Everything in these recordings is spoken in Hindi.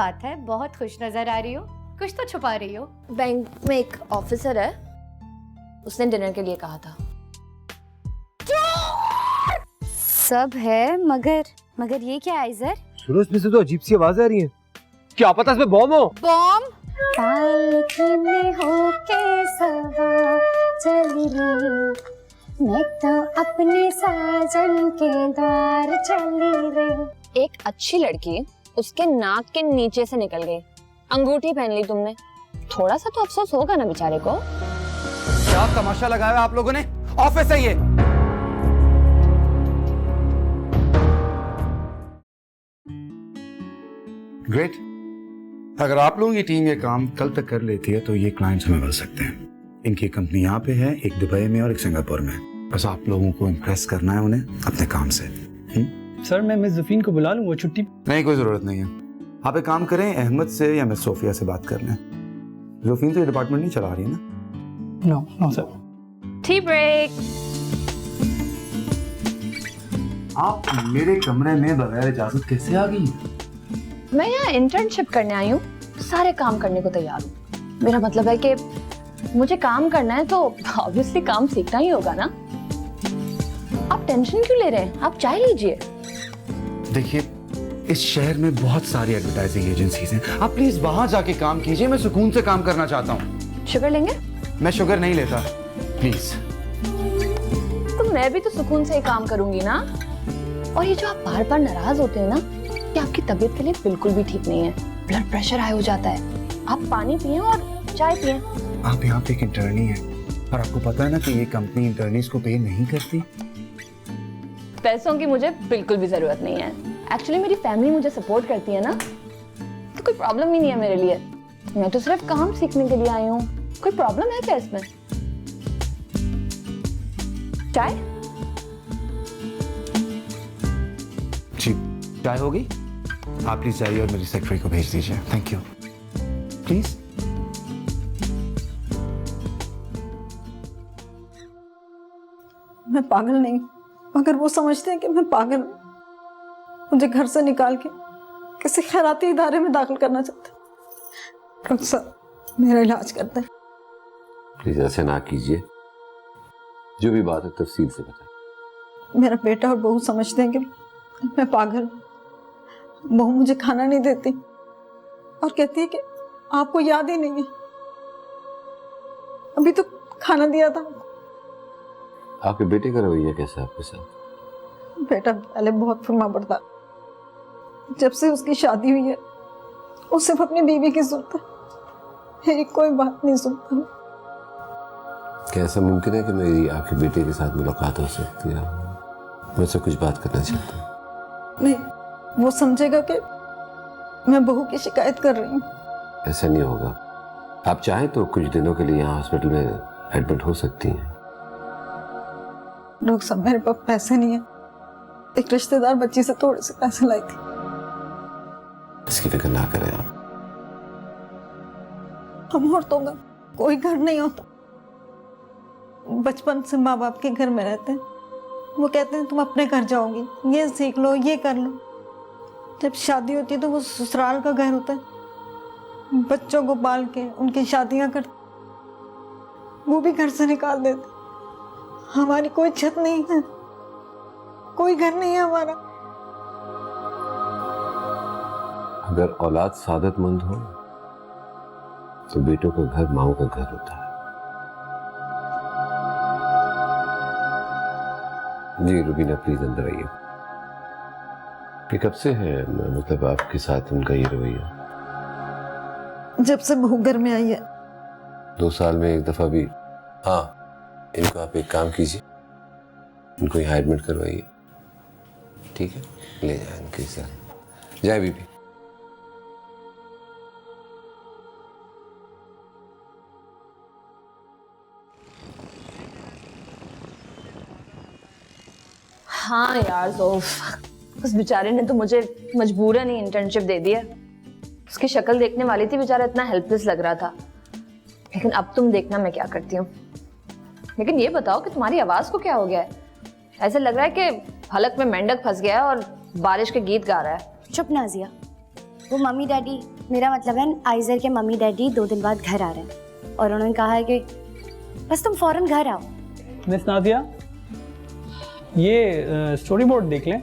बात है, बहुत खुश नजर आ रही हो, कुछ तो छुपा रही हो। बैंक में एक ऑफिसर है, उसने डिनर के लिए कहा था। सब है मगर ये क्या है इधर? सुनो, इसमें से तो अजीब सी आवाज आ रही है। क्या पता इसमें बॉम्ब हो? बॉम्ब? होके सवा चली रही, मैं तो अपने साजन के द्वार चली रही। एक अच्छी लड़की उसके नाक के नीचे से निकल गई, अंगूठी पहन ली तुमने, थोड़ा सा तो अफसोस होगा ना बेचारे को। क्या तमाशा लगाया है आप लोगों ने? ऑफिस है ये। ग्रेट। अगर आप लोगों की टीम ये काम कल तक कर लेती है तो ये क्लाइंट्स हमें मिल सकते हैं। इनकी कंपनी यहाँ पे है, एक दुबई में और एक सिंगापुर में। बस आप लोगों को इम्प्रेस करना है उन्हें अपने काम से। सर मैं मिस ज़फीन को बुला लूँ, वो छुट्टी? नहीं, कोई जरूरत नहीं है। आप एक काम करें, अहमद से या मिस सोफिया से बात कर लें। ज़फीन तो ये डिपार्टमेंट नहीं चला रही है ना? No sir. Tea break. आप मेरे कमरे में बगैर इजाजत कैसे आ गई? मैं यहाँ इंटर्नशिप करने आई हूँ, सारे काम करने को तैयार हूँ। मेरा मतलब है कि मुझे काम करना है तो ऑब्वियसली काम सीखना ही होगा ना। आप टेंशन क्यों ले रहे हैं? आप चाय लीजिए। देखिए, इस शहर में बहुत सारी एडवर्टाइजिंग एजेंसीज हैं। आप प्लीज वहां जाके काम कीजिए, मैं सुकून से काम करना चाहता हूँ। शुगर लेंगे? मैं शुगर नहीं लेता, प्लीज। तो मैं भी तो सुकून से ही काम करूंगी ना। और ये जो आप बार बार नाराज होते हैं ना, ये आपकी तबीयत के लिए बिल्कुल भी ठीक नहीं है। ब्लड प्रेशर हाई हो जाता है। आप पानी पिए और चाय पिए। आप यहाँ पे एक इंटर्नी है और आपको पता है ना कि ये कंपनी इंटर्नीज को पे नहीं करती। पैसों की मुझे बिल्कुल भी जरूरत नहीं है। एक्चुअली मेरी फैमिली मुझे सपोर्ट करती है ना, तो कोई प्रॉब्लम ही नहीं है मेरे लिए। मैं तो सिर्फ काम सीखने के लिए आई हूँ। कोई प्रॉब्लम है क्या इसमें? चाय? जी, चाय होगी? आप प्लीज जाइए और मेरी सेक्रेटरी को भेज दीजिए। Thank you. प्लीज। मैं पागल नहीं, मगर वो समझते हैं कि मैं पागल हूँ। मुझे घर से निकाल के किसी खैराती इदारे में दाखिल करना चाहते हैं। डॉक्टर साहब, मेरा इलाज करते हैं। प्लीज ऐसे ना कीजिए, जो भी बात है तफसील से बताएं। मेरा बेटा और बहू समझते हैं कि मैं पागल हूँ। बहू मुझे खाना नहीं देती और कहती है कि आपको याद ही नहीं है, अभी तो खाना दिया था। आपके बेटे का रवैया कैसा है आपके साथ? बेटा पहले बहुत फुर्मा पड़ता, जब से उसकी शादी हुई है वो सिर्फ अपनी बीवी की सुनता है, मेरी कोई बात नहीं सुनता। क्या ऐसा मुमकिन है कि मेरी आपके बेटे के साथ मुलाकात हो सकती है? मुझसे कुछ बात करना चाहता हूँ। नहीं, वो समझेगा कि मैं बहू की शिकायत कर रही हूँ। ऐसा नहीं होगा। आप चाहें तो कुछ दिनों के लिए यहाँ हॉस्पिटल में एडमिट हो सकती हैं। डॉक्टर साहब, मेरे पास पैसे नहीं है। एक रिश्तेदार बच्ची से थोड़े से पैसे लाई थी। इसकी फिक्र ना करें आप। हम औरतों का कोई घर नहीं होता। बचपन से माँ बाप के घर में रहते हैं। वो कहते हैं तुम अपने घर जाओगी, ये सीख लो, ये कर लो। जब शादी होती है तो वो ससुराल का घर होता है। बच्चों को पाल के उनकी शादियां कर, वो भी घर से निकाल देते। हमारी कोई छत नहीं है, कोई घर नहीं है हमारा। अगर औलाद सादतमंद हो तो बेटों का घर माओ का घर होता है। जी रुबीना, प्लीज अंदर आइए। ये कब से है, मतलब आपके साथ उनका ये रवैया? जब से बहू घर में आई है। 2 साल में एक दफा भी? हाँ, इनको आप एक काम कीजिए, इनको यहाँ एडमिट करवाइए, ठीक है? ले जाए इनके साथ। जाए बीबी। हाँ यार ज़ोफ, उस बेचारे ने तो मुझे मजबूरन ही इंटर्नशिप दे दिया। उसकी शक्ल देखने वाली थी, बेचारा इतना हेल्पलेस लग रहा था। लेकिन अब तुम देखना मैं क्या करती हूँ। लेकिन ये बताओ कि तुम्हारी आवाज को क्या हो गया है? ऐसे लग रहा है कि हलक में मेंढक फंस गया है और बारिश के गीत गा रहा है। चुप नाजिया, वो मम्मी डैडी, मेरा मतलब है आइजर के मम्मी डैडी 2 दिन बाद घर आ रहे हैं और उन्होंने कहा है कि बस तुम फौरन घर आओ। मिस नादिया, ये स्टोरी बोर्ड देख लें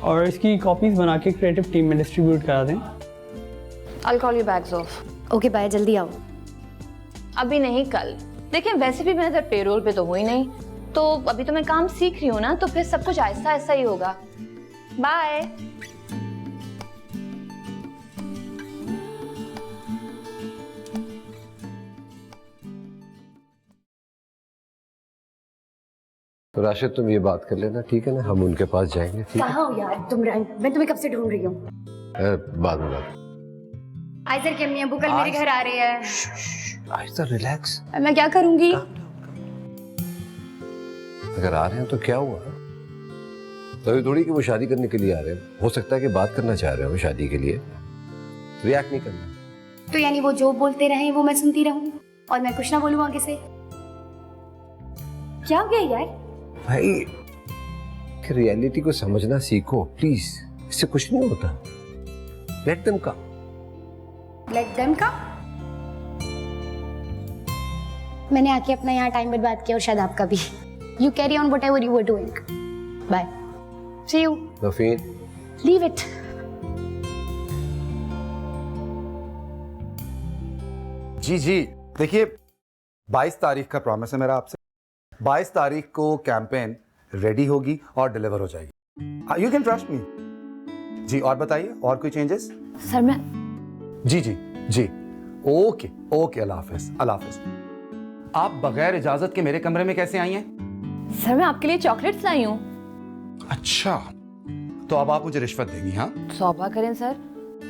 और इसकी कॉपीज बना के क्रिएटिव टीम में डिस्ट्रीब्यूट करा दें। I'll call you back, Zof. Okay bye, जल्दी आओ। अभी नहीं, कल। देखिए वैसे भी मैं इधर पेरोल पे तो हुई नहीं, तो अभी तो मैं काम सीख रही हूँ ना, तो फिर सब कुछ ऐसा ऐसा ही होगा। बाय। तो राशिद तुम ये बात कर लेना, ठीक है ना? हम उनके पास जाएंगे, ठीक है? कहाँ हो यार तुम? मैं तुम्हें कब से ढूंढ रही हूँ। बाद में बात। आइजर की अम्मी अब्बू कल मेरे घर आ रहे हैं। आहिस्ता, रिलैक्स। मैं क्या करूंगी? अगर आ रहे हैं तो क्या हुआ? तभी थोड़ी कि वो शादी करने के लिए आ रहे हैं, हो सकता है कि बात करना चाह रहे हो शादी के लिए। रिएक्ट नहीं करना। तो यानी वो जो बोलते रहे वो मैं सुनती रहूं और मैं कुछ ना बोलूं आगे से? क्या हो गया यार? भाई रियलिटी को समझना सीखो प्लीज, इससे कुछ नहीं होता। Let them come. Let them come? मैंने आके अपना यहाँ टाइम बर्बाद किया और शायद आपका भी। You carry on whatever you were doing. Bye. See you. Nafeen, leave it. जी जी, देखिए 22 तारीख का प्रॉमिस है मेरा आपसे। 22 तारीख को कैंपेन रेडी होगी और डिलीवर हो जाएगी। You can trust me. जी और बताइए, और कोई चेंजेस? सर मैं जी जी जी, ओके ओके, अल्लाह हाफिज, अल्लाह हाफिज। आप बगैर इजाजत के मेरे कमरे में कैसे आई हैं? सर मैं आपके लिए चॉकलेट्स लाई हूँ। अच्छा, तो अब आप मुझे रिश्वत देंगी? हाँ, तौबा करें सर,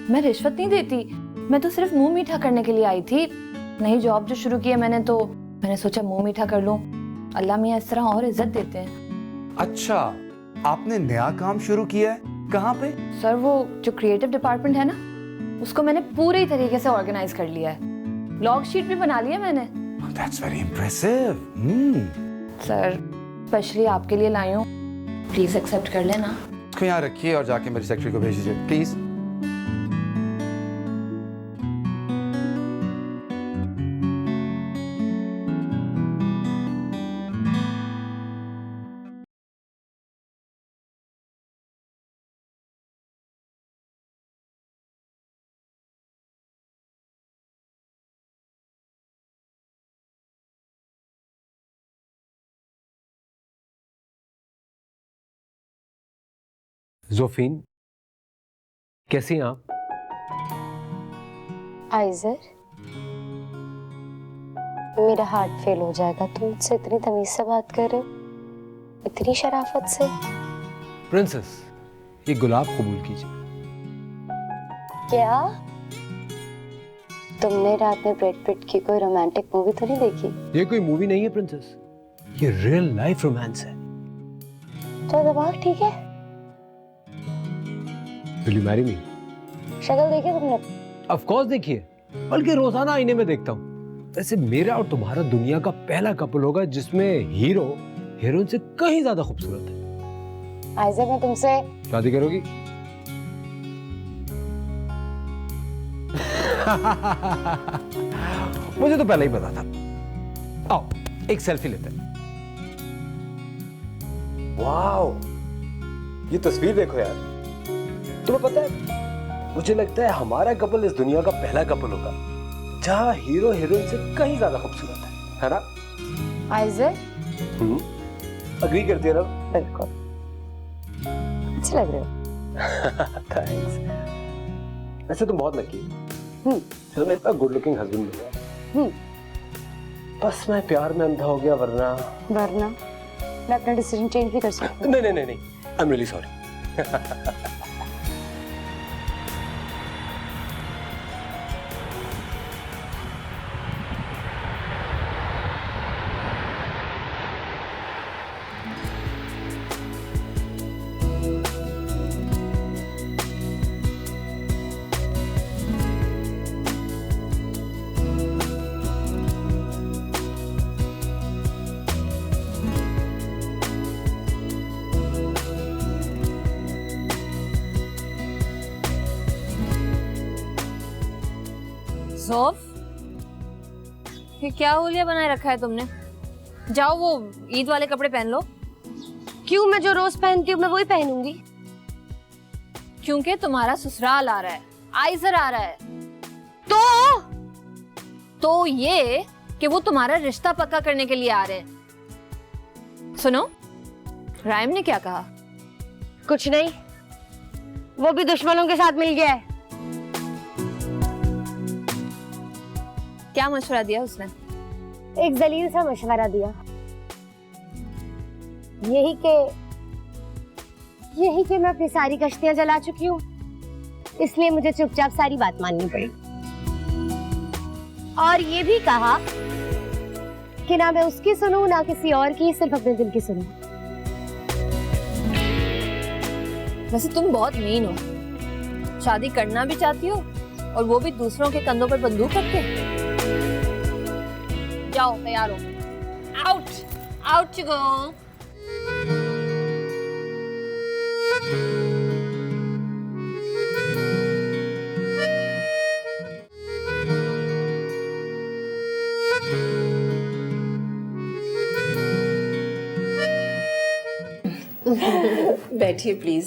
मैं रिश्वत नहीं देती, मैं तो सिर्फ मुंह मीठा करने के लिए आई थी। नई जॉब जो शुरू की है मैंने, तो मैंने सोचा मुंह मीठा कर लूं। अल्लाह मियां इस तरह और इज्जत देते हैं। अच्छा, आपने नया काम शुरू किया है? कहाँ पे? सर वो जो क्रिएटिव डिपार्टमेंट है ना, उसको मैंने पूरे तरीके से ऑर्गेनाइज कर लिया है। लॉग शीट भी बना लिया मैंने। That's very impressive. Sir specially आपके लिए लाई हूँ, प्लीज एक्सेप्ट कर लेना। इसको यहाँ रखिए और जाके मेरी सेक्रेटरी को भेज दीजिए प्लीज। जोफीन, कैसी हैं आप? आइजर, मेरा हार्ट फेल हो जाएगा। तुम मुझसे इतनी तमीज से बात कर रहे हो, इतनी शराफत से। प्रिंसेस, ये गुलाब कबूल कीजिए। क्या तुमने रात में ब्रैड पिट की कोई रोमांटिक मूवी तो नहीं देखी? ये कोई मूवी नहीं है प्रिंसेस, ये रियल लाइफ रोमांस है। तो दिमाग ठीक है? Will you marry me? शक्ल देखी तुमने? Of course देखिए, बल्कि रोजाना आईने में देखता हूँ। वैसे मेरा और तुम्हारा दुनिया का पहला कपल होगा जिसमें हीरो हीरोइन से कहीं ज्यादा खूबसूरत है। आइजर, मैं तुमसे शादी करोगी? मुझे तो पहले ही पता था। आओ एक सेल्फी लेते हैं। वाओ, ये तस्वीर देखो यार। तुम्हें पता है, मुझे लगता है हमारा कपल इस दुनिया का पहला कपल होगा जहां हीरो हीरोइन से कहीं ज्यादा खूबसूरत है ना? आइजर अग्री करती है ना? बिल्कुल, अच्छे लग रहे हो। थैंक्स। वैसे तुम बहुत लकी हो। चलो मैं इतना गुड लुकिंग हस्बैंड मिल गया। बस मैं प्यार में अंधा हो गया, वरना मैं अपना डिसीजन चेंज भी कर सकती हूँ। नहीं, आई एम रियली सॉरी। ज़ौफ, ये क्या हुलिया बनाए रखा है तुमने? जाओ वो ईद वाले कपड़े पहन लो। क्यों? मैं जो रोज पहनती हूँ मैं वही पहनूंगी। क्योंकि तुम्हारा ससुराल आ रहा है, आइजर आ रहा है। तो ये कि वो तुम्हारा रिश्ता पक्का करने के लिए आ रहे हैं। सुनो, राइम ने क्या कहा? कुछ नहीं, वो भी दुश्मनों के साथ मिल गया है। क्या मशवरा दिया उसने? एक जलील सा मशवरा दिया, यही कि मैं अपनी सारी कश्तियां जला चुकी हूँ, इसलिए मुझे चुपचाप सारी बात माननी पड़ी। और ये भी कहा कि ना मैं उसकी सुनूं ना किसी और की, सिर्फ अपने दिल की सुनूं। वैसे तुम बहुत मीन हो, शादी करना भी चाहती हो और वो भी दूसरों के कंधों पर बंदूक रख के। जाओ, तैयार हो, आउट आउट यू गो। बैठिए प्लीज।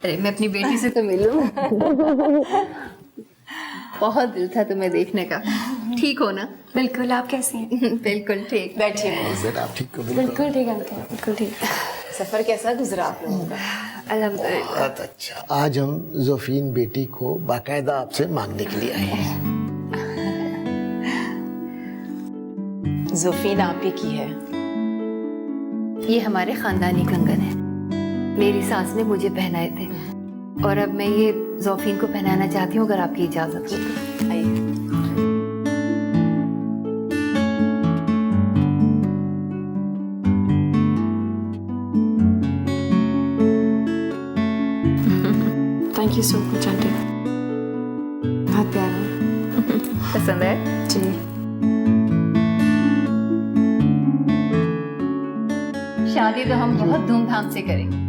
अरे मैं अपनी बेटी से तो मिलूं। बहुत दिल था तुम्हें देखने का। ठीक हो ना? बिल्कुल। आप कैसी हैं? बिल्कुल ठीक। बैठिए। आप ठीक हो? बिल्कुल ठीक है, बिल्कुल ठीक। सफर कैसा गुजरा आप लोगों का? अल्हम्दुलिल्लाह। बहुत अच्छा। आज हम जोफीन बेटी को बाकायदा आपसे मांगने के लिए आए हैं। जोफीन आप ही की है। ये हमारे खानदानी कंगन है, मेरी सास ने मुझे पहनाए थे और अब मैं ये जोफीन को पहनाना चाहती हूँ, अगर आपकी इजाजत हो तो। आइए। Thank you so much aunty, बहुत प्यारा। पसंद है जी। शादी तो हम बहुत धूमधाम से करेंगे।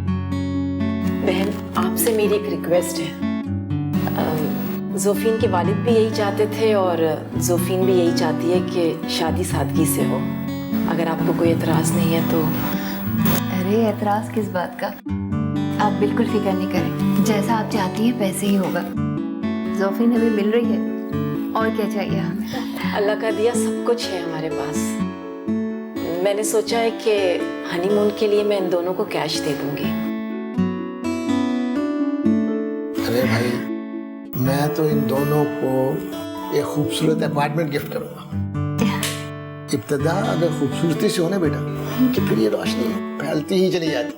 बहन, आपसे मेरी एक रिक्वेस्ट है। जोफीन के वालिद भी यही चाहते थे और जोफीन भी यही चाहती है कि शादी सादगी से हो। अगर आपको कोई एतराज नहीं है तो। अरे एतराज किस बात का? आप बिल्कुल फिक्र नहीं करें, जैसा आप चाहती हैं वैसे ही होगा। जोफीन हमें मिल रही है, और क्या चाहिए हमें? अल्लाह का दिया सब कुछ है हमारे पास। मैंने सोचा है कि हनीमून के लिए मैं इन दोनों को कैश दे दूंगी। अरे भाई, मैं तो इन दोनों को एक खूबसूरत अपार्टमेंट गिफ्ट करूंगा। इब्तिदा अगर खूबसूरती से हो ना बेटा, तो फिर ये रोशनी फैलती ही चली जाती।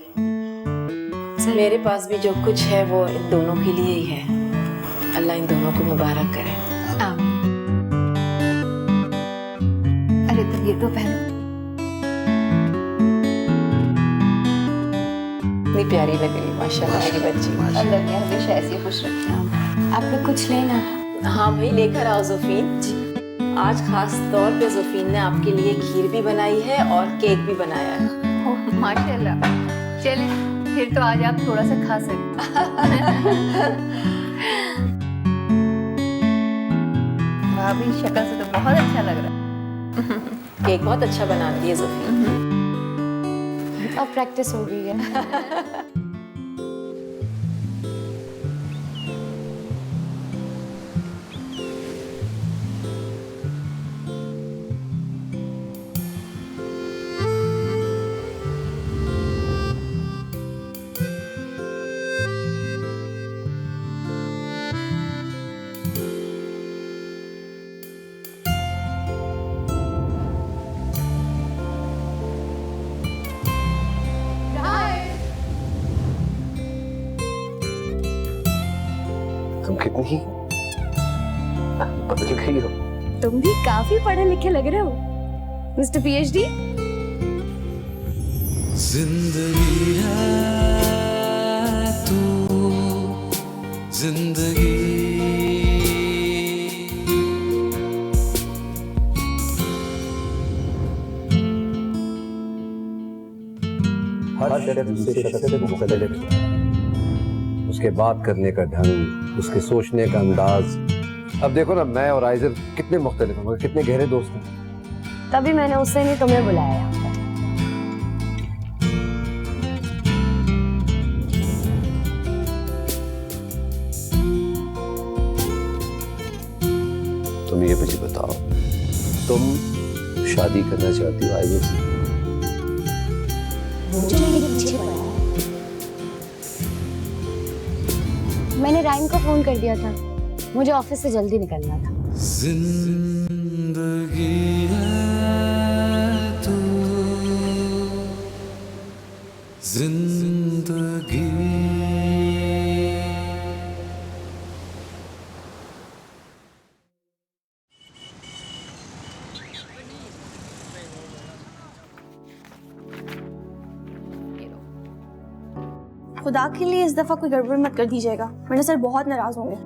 मेरे पास भी जो कुछ है वो इन दोनों के लिए ही है। अल्लाह इन दोनों को मुबारक करे। अरे तो ये तो पहनो। इतनी प्यारी लग रही माशाल्लाह मेरी बच्ची। अल्लाह ने हमेशा ऐसी खुश रखे। आप लोग कुछ लेना। हाँ भाई, लेकर आओ जोफीन। आज खास तौर पे जोफीन ने आपके लिए खीर भी बनाई है और केक भी बनाया है। ओह माशाल्लाह। चलिए फिर तो आज आप थोड़ा सा खा सकते। भाभी शक्ल से तो बहुत अच्छा लग रहा है। केक बहुत अच्छा बनाती है जोफीन। अब प्रैक्टिस हो गई है। तुम कितनी बदल गई हो। तुम भी काफी पढ़े लिखे लग रहे हो मिस्टर पीएचडी। जिंदगी है तू, जिंदगी हर शख्स दूसरे शख्स से मुख्तलिफ है। उसके बात करने का ढंग, उसके सोचने का अंदाज, अब देखो ना, मैं और आइजर कितने मुख्तलिफ हैं मगर कितने गहरे दोस्त हैं। तभी मैंने उससे नहीं तुम्हें बुलाया यहाँ पर। तुम ये मुझे बताओ, तुम शादी करना चाहती हो आइजर से? मैंने राइम को फोन कर दिया था, मुझे ऑफिस से जल्दी निकलना था। जिंदगी है तू, जिंदगी। खुदा के लिए इस दफा कोई गड़बड़ मत कर दीजिएगा, वरना सर बहुत नाराज होंगे।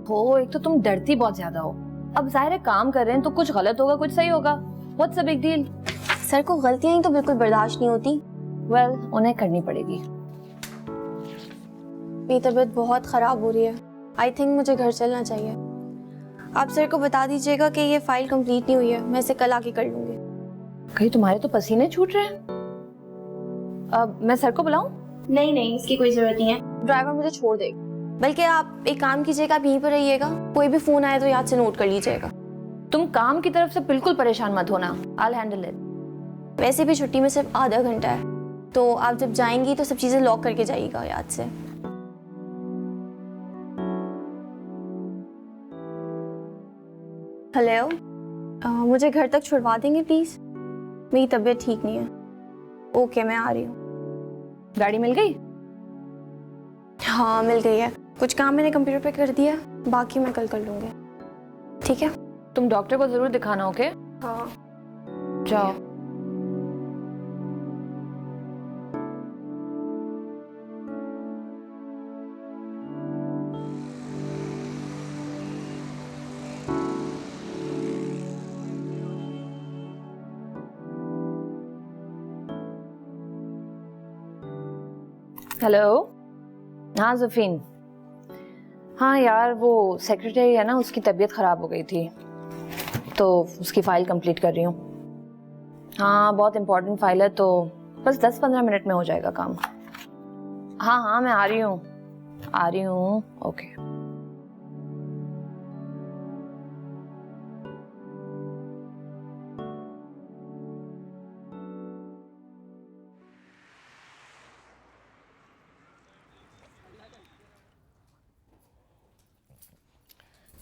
हो, एक तो तुम डरती बहुत ज्यादा हो। अब जाहिर है काम कर रहे हैं तो कुछ गलत होगा कुछ सही होगा। What's the big deal? Sir को गलतियां ही तो बिल्कुल बर्दाश्त नहीं होती। वेल, उन्हें करनी पड़ेगी। मेरी तबीयत बहुत खराब हो रही है, आई थिंक मुझे घर चलना चाहिए। आप सर को बता दीजिएगा कि ये फाइल कंप्लीट नहीं हुई है, मैं इसे कल आके कर लूंगी। कहीं तुम्हारे तो पसीने छूट रहे हैं। अब मैं सर को बुलाऊं? नहीं नहीं, इसकी कोई जरूरत नहीं है, ड्राइवर मुझे छोड़ देगा। बल्कि आप एक काम कीजिएगा, आप यहीं पर रहिएगा, कोई भी फोन आए तो याद से नोट कर लीजिएगा। तुम काम की तरफ से बिल्कुल परेशान मत होना, I'll handle it। वैसे भी छुट्टी में सिर्फ आधा घंटा है, तो आप जब जाएंगी तो सब चीजें लॉक करके जाइएगा याद से। हेलो, मुझे घर तक छुड़वा देंगे प्लीज? मेरी तबीयत ठीक नहीं है। ओके, मैं आ रही हूँ। गाड़ी मिल गई? हाँ मिल गई है, कुछ काम मैंने कंप्यूटर पे कर दिया, बाकी मैं कल कर लूंगी। ठीक है? तुम डॉक्टर को जरूर दिखाना, ओके? हाँ जाओ। हेलो। हाँ ज़ुफीन। हाँ यार, वो सेक्रेटरी है ना, उसकी तबीयत ख़राब हो गई थी तो उसकी फ़ाइल कंप्लीट कर रही हूँ। हाँ बहुत इम्पोर्टेंट फाइल है, तो बस 10-15 मिनट में हो जाएगा काम। हाँ हाँ मैं आ रही हूँ। ओके।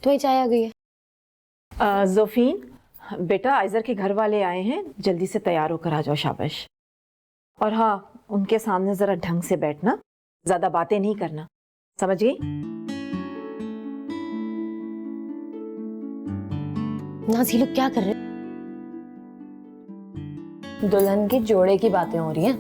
तुम्हें चाय आ गई है? जोफीन बेटा, आइजर के घर वाले आए हैं, जल्दी से तैयार होकर आ जाओ। शाबाश। और हाँ, उनके सामने जरा ढंग से बैठना, ज्यादा बातें नहीं करना, समझ गई? नाज़, ये लोग क्या कर रहे हैं? दुल्हन के जोड़े की बातें हो रही हैं।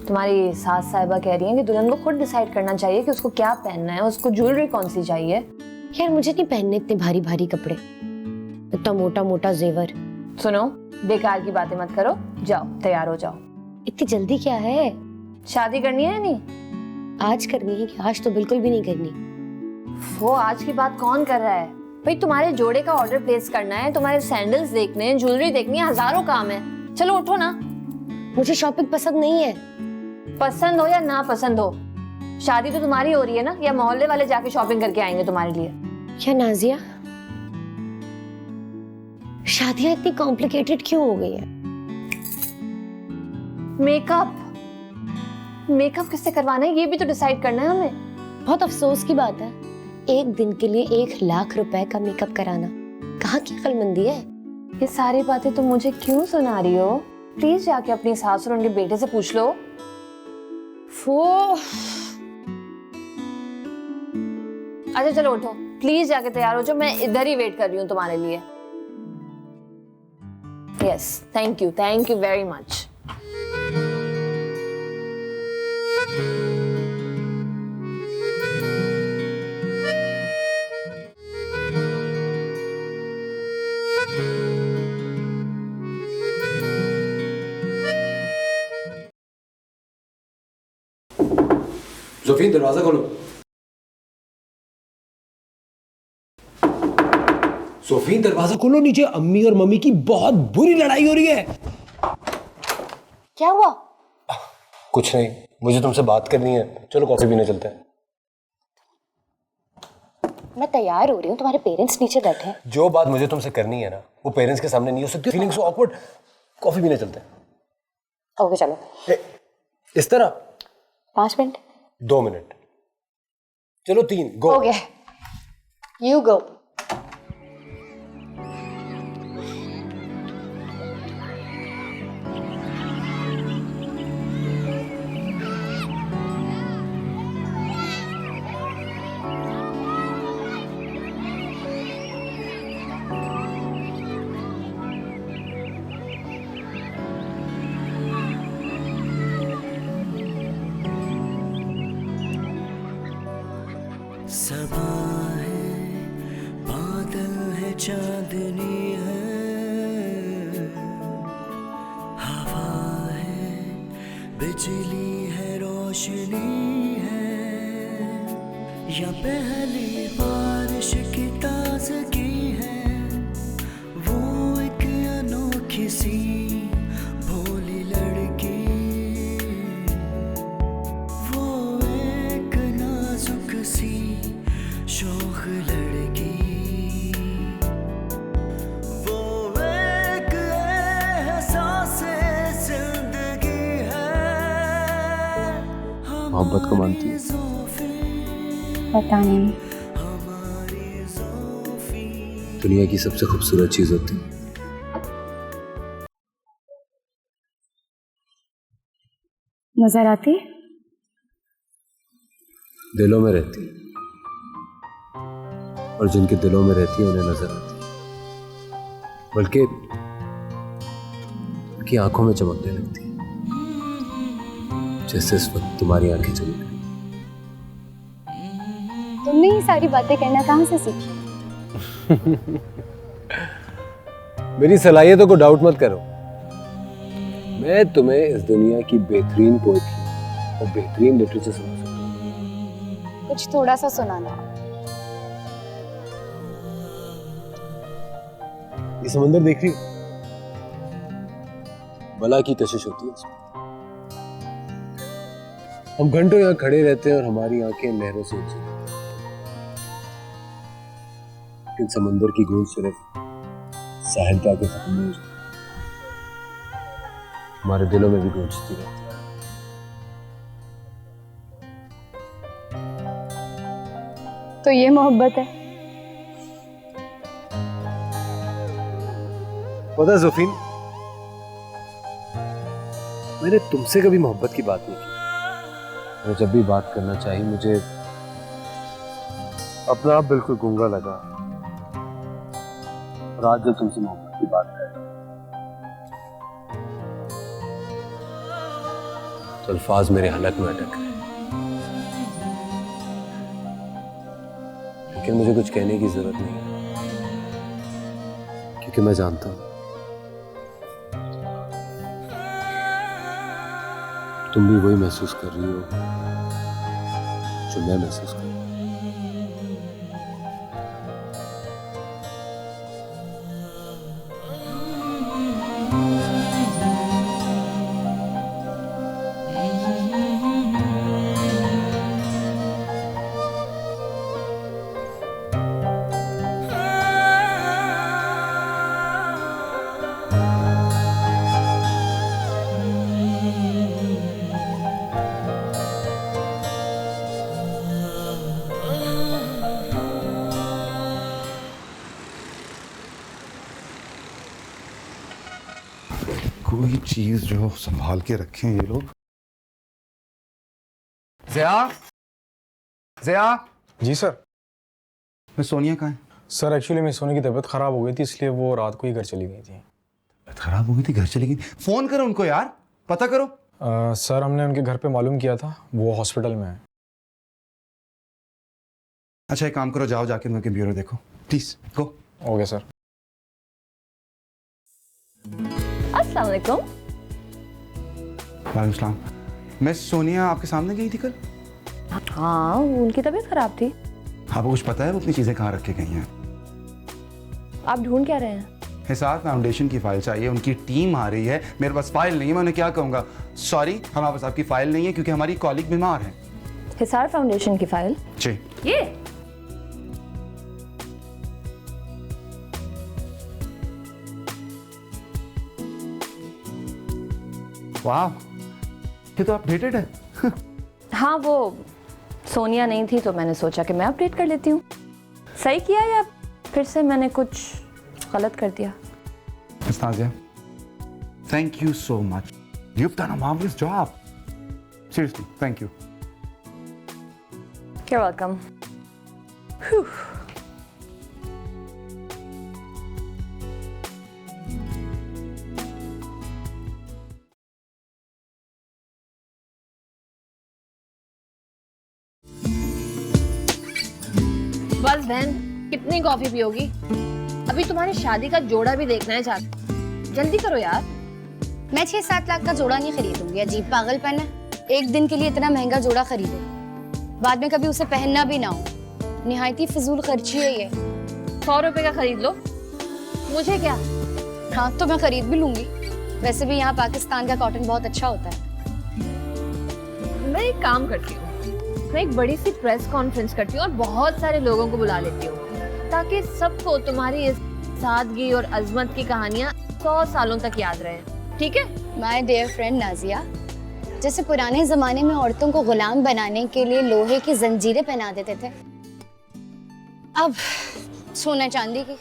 तुम्हारी सास साहिबा कह रही हैं कि दुल्हन को खुद डिसाइड करना चाहिए कि उसको क्या पहनना है, उसको ज्वेलरी कौन सी चाहिए। यार मुझे नहीं पहनने इतने भारी भारी कपड़े, इतना मोटा मोटा जेवर। सुनो, बेकार की बातें मत करो, जाओ तैयार हो जाओ। इतनी जल्दी क्या है? शादी करनी है या नहीं? आज करनी है कि आज तो बिल्कुल भी नहीं करनी। वो आज की बात कौन कर रहा है भाई? तुम्हारे जोड़े का ऑर्डर प्लेस करना है, तुम्हारे सैंडल्स देखने हैं, ज्वेलरी देखनी है, हजारों काम है। चलो उठो ना। मुझे शॉपिंग पसंद नहीं है। पसंद हो या ना पसंद हो, शादी तो तुम्हारी हो रही है ना, या मोहल्ले वाले जाके शॉपिंग करके आएंगे तुम्हारे लिए? क्या नाजिया, शादियां इतनी कॉम्प्लिकेटेड क्यों हो गई है? मेकअप किससे करवाना है ये भी तो डिसाइड करना है हमें। बहुत अफसोस की बात है, एक दिन के लिए 1 लाख रुपए का मेकअप कराना कहाँ की अक्लमंदी है? ये सारी बातें तुम मुझे क्यों सुना रही हो? प्लीज जाके अपनी सास और उनके बेटे से पूछ लो। अच्छा चलो उठो, प्लीज जाके तैयार हो जाओ, मैं इधर ही वेट कर रही हूँ तुम्हारे लिए। Yes, thank you very much. Zufin, दरवाजा खोलो। सोफी दरवाजा खोलो, नीचे अम्मी और मम्मी की बहुत बुरी लड़ाई हो रही है। क्या हुआ? कुछ नहीं, मुझे तुमसे बात करनी है। चलो कॉफी पीने चलते हैं। मैं तैयार हो रही हूँ, तुम्हारे पेरेंट्स नीचे बैठे हैं। जो बात मुझे तुमसे करनी है ना, वो पेरेंट्स के सामने नहीं हो सकती। Feeling so awkward. कॉफी पीने चलते हैं। ओके चलो। इस तरह 5 मिनट। 2 मिनट। चलो 3। गो। हो गया। You go. सबा है, बादल है, चांदनी है, हवा है, बिजली है, रोशनी है, या पहली बारिश की ताज़गी है, वो एक अनोखी सी भोली लड़की, वो एक नाजुक सी शौक लड़की, वो एक एहसास-ए ज़िंदगी है। मोहब्बत को मानती है? पता नहीं। दुनिया की सबसे खूबसूरत चीज होती है नजर आती? दिलों में रहती है, और जिनके दिलों में रहती है उन्हें नजर आती है, बल्कि उनकी आंखों में चमकने लगती है, जैसे इस वक्त तुम्हारी आंखें चमक रही। तुमने ये सारी बातें करना कहाँ से सीखी? मेरी सलाहियतों को डाउट मत करो। मैं तुम्हें इस दुनिया की बेहतरीन पोएट्री और बेहतरीन लिटरेचर सुना सकता हूँ। कुछ थोड़ा सा सुनाना। ये समंदर देख रही हो? बला की कशिश होती है इसमें। हम घंटों यहाँ खड़े रहते हैं और हमारी आंखें लहरों से उलझी, लेकिन समंदर की गूंज सिर्फ साहिल पे आके खत्म नहीं हो जाती, हमारे दिलों में भी गूंजती रहती है। तो ये मोहब्बत है? पता है जोफीन, मैंने तुमसे कभी मोहब्बत की बात नहीं की। मैं जब भी बात करना चाहिए मुझे अपना आप बिल्कुल गूंगा लगा, और आज जब तुमसे मोहब्बत की बात कर तो अल्फाज मेरे हलक में अटक गए, लेकिन मुझे कुछ कहने की जरूरत नहीं है, क्योंकि मैं जानता हूं तुम भी वही महसूस कर रही हो जो मैं महसूस कर रहा हूं। कोई चीज जो संभाल के रखें ये लोग। ज़िया, ज़िया। जी सर। मैं सोनिया कहाँ है? सर एक्चुअली मेरी सोनी की तबीयत खराब हो गई थी, इसलिए वो रात को ही घर चली गई थी। तबीयत खराब हो गई थी, घर चली गई? फोन करो उनको यार, पता करो। सर हमने उनके घर पे मालूम किया था, वो हॉस्पिटल में है। अच्छा एक काम करो, जाओ जाके उनके ब्यूरो देखो प्लीज, गो। Okay sir. अस्सलाम वालेकुम। वालेकुम सलाम। मैं सोनिया आपके सामने गई थी कल? हाँ, उनकी तबीयत खराब थी। आपको कुछ पता है वो अपनी चीजें कहाँ रख के गई हैं? आप ढूंढ क्या रहे हैं? हिसार फाउंडेशन की फाइल चाहिए, उनकी टीम आ रही है, मेरे पास फाइल नहीं है, मैं उन्हें क्या कहूँगा? सॉरी, हमारे पास आपकी फाइल नहीं है क्योंकि हमारी कॉलीग बीमार है। हिसार फाउंडेशन की फाइल? जी। ये वाह, ये तो अपडेटेड है। हाँ, वो सोनिया नहीं थी तो मैंने सोचा कि मैं अपडेट कर लेती हूँ। सही किया या फिर से मैंने कुछ गलत कर दिया? Nastasia, thank you so much. You've done a marvelous job. Seriously, thank you. You're welcome. Whew. बस बहन, कितनी कॉफी पियोगी? अभी तुम्हारी शादी का जोड़ा भी देखना है चाहती। जल्दी करो यार। मैं 6-7 लाख का जोड़ा नहीं खरीदूंगी, अजीब पागलपन है। एक दिन के लिए इतना महंगा जोड़ा खरीदो, बाद में कभी उसे पहनना भी ना हो। निहायती फिजूल खर्ची है ये। 100 रुपए का खरीद लो, मुझे क्या। हाँ तो मैं खरीद भी लूंगी। वैसे भी यहाँ पाकिस्तान का कॉटन बहुत अच्छा होता है। मैं एक काम करती हूँ, मैं एक बड़ी सी प्रेस कॉन्फ्रेंस करती हूँ और बहुत सारे लोगों को बुला लेती हूँ ताकि सबको तुम्हारी इस सादगी और अजमत की कहानियाँ 100 सालों तक याद रहे। ठीक है माय डियर फ्रेंड नाजिया, जैसे पुराने जमाने में औरतों को गुलाम बनाने के लिए लोहे की जंजीरें पहना देते थे, अब सोना चांदी की।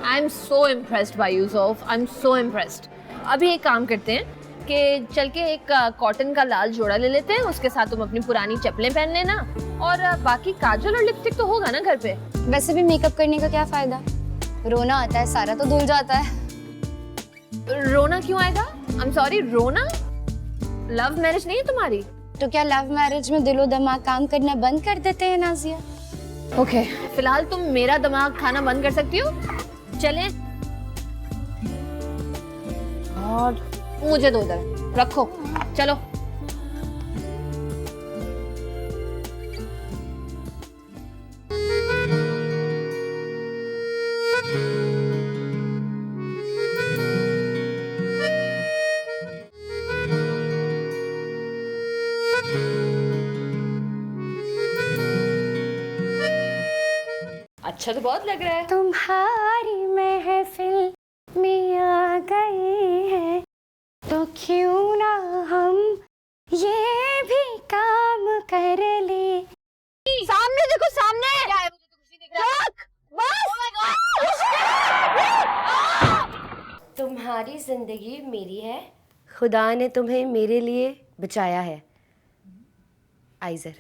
I am so impressed by you ज़ौफ, आई एम सो इम्प्रेस्ड। अभी एक काम करते हैं कि चल के एक कॉटन का लाल जोड़ा ले लेते हैं, उसके साथ तुम अपनी पुरानी चप्पलें पहन लेना और बाकी काजल और लिपस्टिक तो होगा ना घर पे। वैसे भी मेकअप करने का क्या फायदा, रोना आता है, सारा तो धुल जाता है। रोना क्यों आएगा? आई एम सॉरी, रोना? लव मैरिज नहीं है तुम्हारी? तो क्या लव मैरिज में दिलो दिमाग काम करना बंद कर देते हैं नाजिया? ओके, फिलहाल तुम मेरा दिमाग खाना बंद कर सकती हो। चलें? और मुझे दो इधर रखो, चलो। अच्छा तो बहुत लग रहा है। तुम्हारी महफिल में आ गए हैं तो क्यों ना हम ये भी काम कर ले। सामने देखो, सामने क्या है? मुझे तो कुछ नहीं दिख रहा। बस। तुम्हारी जिंदगी मेरी है, खुदा ने तुम्हें मेरे लिए बचाया है। आइजर।